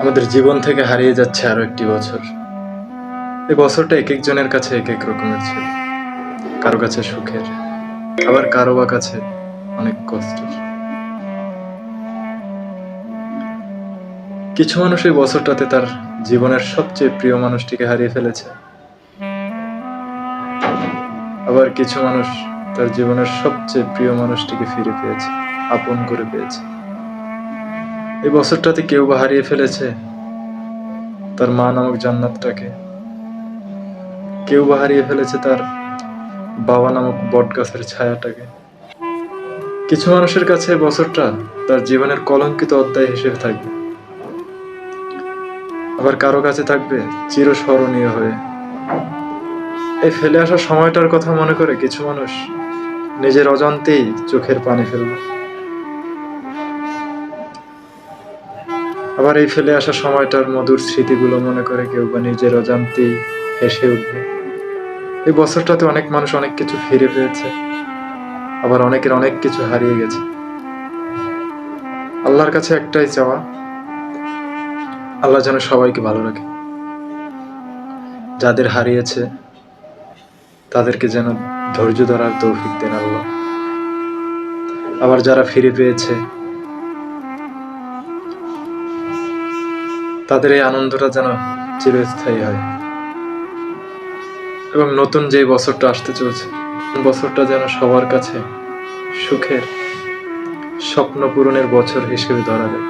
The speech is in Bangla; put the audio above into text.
আমাদের জীবন থেকে হারিয়ে যাচ্ছে আরো একটি বছর। এই বছরটা এক একজনের কাছে এক এক রকমের ছিল। কারো কাছে সুখের, আবার কারো বা কাছে অনেক কষ্টের। কিছু মানুষ এই বছরটাতে তার জীবনের সবচেয়ে প্রিয় মানুষটিকে হারিয়ে ফেলেছে, আবার কিছু মানুষ তার জীবনের সবচেয়ে প্রিয় মানুষটিকে ফিরে পেয়েছে, আপন করে পেয়েছে। এই বছরটাতে কেউ বা হারিয়ে ফেলেছে তার মা নামক জান্নাতটাকে, কেউ বা হারিয়ে ফেলেছে তার বাবা নামক বটগাছের ছায়াটাকে। কিছু মানুষের কাছে এই বছরটা তার জীবনের কলঙ্কিত অধ্যায় হিসেবে থাকবে, আবার কারো কাছে থাকবে চিরস্মরণীয় হয়ে। এই ফেলে আসা সময়টার কথা মনে করে কিছু মানুষ নিজের অজান্তেই চোখের পানি ফেলবে, আবার এই ফেলে আসা সময়টার মধুর স্মৃতিগুলো মনে করে কেউ বা নিজের অজান্তেই হেসে উঠবে। এই বছরটাতে অনেক মানুষ অনেক কিছু ফিরে পেয়েছে, আবার অনেকের অনেক কিছু হারিয়ে গেছে। আল্লাহর কাছে একটাই চাওয়া, আল্লাহ যেন সবাইকে ভালো রাখে। যাদের হারিয়েছে তাদেরকে যেন ধৈর্য ধরার তৌফিক দেন আল্লাহ, আবার যারা ফিরে পেয়েছে তাদের এই আনন্দটা যেন চিরস্থায়ী হয়। এবং নতুন যে বছরটা আসতে চলছে, বছরটা যেন সবার কাছে সুখের, স্বপ্ন পূরণের বছর হিসেবে ধরা দেয়।